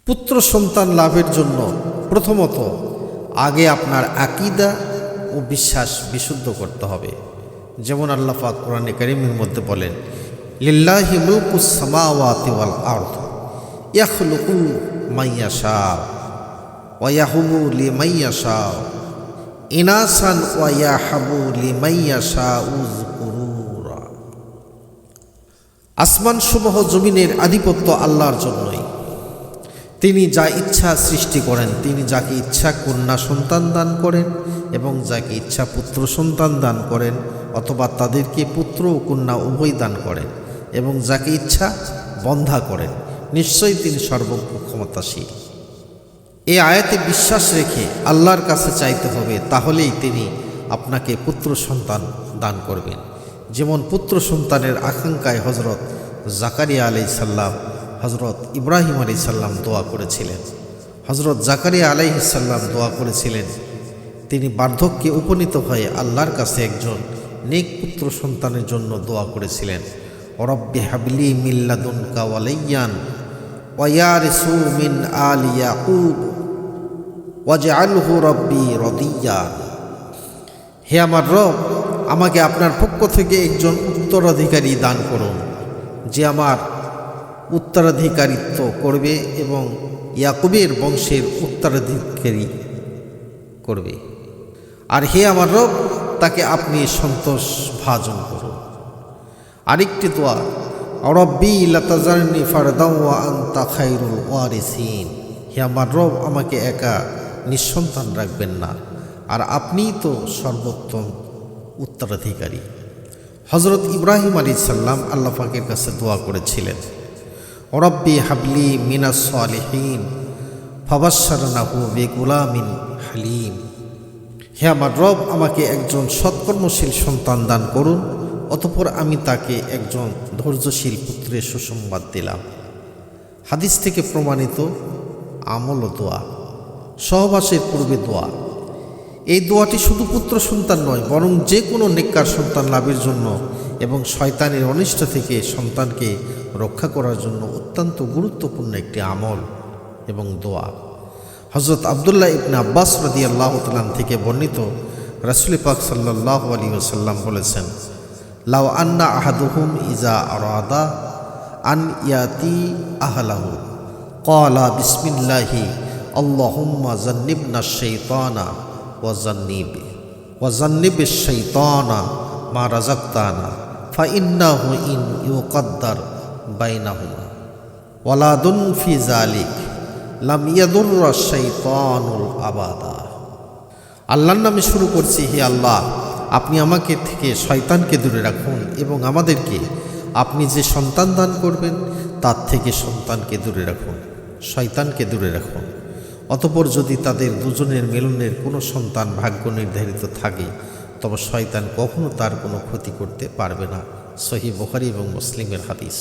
পুত্র সন্তান লাভের জন্য প্রথমত আগে আপনার আকীদা ও বিশ্বাস বিশুদ্ধ করতে হবে। যেমন আল্লাহ পাক কোরআনে কারীমের মধ্যে বলেন, লিল্লাহি মুলকুস সামাওয়াতি ওয়াল আরদ ইয়াখলুকু মান ইয়াশা ওয়া ইয়াহাবু লিমান ইয়াশা ইনাসান ওয়া ইয়াহাবু লিমান ইয়াশা যুকুরা। আসমানসমূহ জমিনের আধিপত্য আল্লাহর জন্যই। তিনি যা ইচ্ছা সৃষ্টি করেন, তিনি যাকে ইচ্ছা কন্যা সন্তান দান করেন এবং যাকে ইচ্ছা পুত্র সন্তান দান করেন, অথবা তাদেরকে পুত্র ও কন্যা উভয় দান করেন এবং যাকে ইচ্ছা বন্ধা করেন। নিশ্চয়ই তিনি সর্বজ্ঞ ক্ষমতাশীল। এই আয়াতে বিশ্বাস রেখে আল্লাহর কাছে চাইতে হবে, তাহলেই তিনি আপনাকে পুত্র সন্তান দান করবেন। যেমন পুত্র সন্তানের আকাঙ্ক্ষায় হজরত জাকারিয়া আলাইহিস সালাম হজরত ইব্রাহিম আলাইহিস সালাম দোয়া করেছিলেন। হজরত জাকারিয়া আলাইহিস সালাম দোয়া করেছিলেন, তিনি বার্ধক্যে উপনীত হয়ে আল্লাহর কাছে একজন নেক পুত্র সন্তানের জন্য দোয়া করেছিলেন, রব্বি হাবলি মিন লাদুনকা ওয়ালিয়ান ওয়া ইয়ারিসু মিন আলি ইয়াকুব ওয়াজআলহু রব্বি রাদিয়া। হে আমার রব, আমাকে আপনার পক্ষ থেকে একজন উত্তরাধিকারী দান করুন, যে আমার উত্তরাধিকারিত্ব করবে এবং ইয়াকুবের বংশের উত্তরাধিকারী করবে। আর হে আমার রব, তাকে আপনি সন্তোষ ভাজন করুন। আরেকটি দোয়া, রব্বি লা তাযারনি ফারদাও ওয়া আনতা খায়রুল ওয়ারিসিন। হে আমার রব, আমাকে একা নিঃসন্তান রাখবেন না, আর আপনিই তো সর্বোত্তম উত্তরাধিকারী। হজরত ইব্রাহিম আলাইহিস সালাম আল্লাহ পাকের কাছে দোয়া করেছিলেন, রব্বি হাবলি মিনাস সালিহিন ফাবাশশারনাহু বিগুলামিন হালিম। হে আমার রব, আমাকে একজন সৎকর্মশীল সন্তান দান করুন, অতঃপর আমি তাকে একজন ধৈর্যশীল পুত্রের সুসংবাদ দিলাম। হাদিস থেকে প্রমাণিত আমল ও দোয়া। সহবাসের পূর্বে দোয়া। এই দোয়াটি শুধু পুত্র সন্তান নয়, বরং যে কোনো নেককার সন্তান লাভের জন্য এবং শয়তানের অনিষ্ট থেকে সন্তানকে রক্ষা করার জন্য অত্যন্ত গুরুত্বপূর্ণ একটি আমল এবং দোয়া। হযরত আব্দুল্লাহ ইবনে আব্বাস রাদিয়াল্লাহু তাআলা থেকে বর্ণিত, রাসূল পাক সাল্লাল্লাহু আলাইহি ওয়াসাল্লাম বলেছেন, লাউ আন্না আহাদুহুম ইজা আরাদা আন ইয়াতি আহলাহু ক্বালা বিসমিল্লাহি আল্লাহুম্মা জান্নিবনাশ শাইতানা ওয়া জান্নিবিশ শাইতানা মা রাযাকতানা ফাইন্নাহু ইন ইউকাদ্দার বাইনাহুমা ওয়ালাদুন ফি যালিক লাম ইয়াদুররাশ শাইতানুল আবাদা। আল্লাহর নামে শুরু করছি, হে আল্লাহ, আপনি আমাকে থেকে শয়তানকে দূরে রাখুন এবং আমাদেরকে আপনি যে সন্তান দান করবেন তার থেকে সন্তানকে দূরে রাখুন, শয়তানকে দূরে রাখুন। অতঃপর যদি তাদের দুজনের মিলনের কোনো সন্তান ভাগ্য নির্ধারিত থাকে, তবে শয়তান কখনো তার কোনো ক্ষতি করতে পারবে না। সহিহ বুখারী এবং মুসলিমের হাদিস।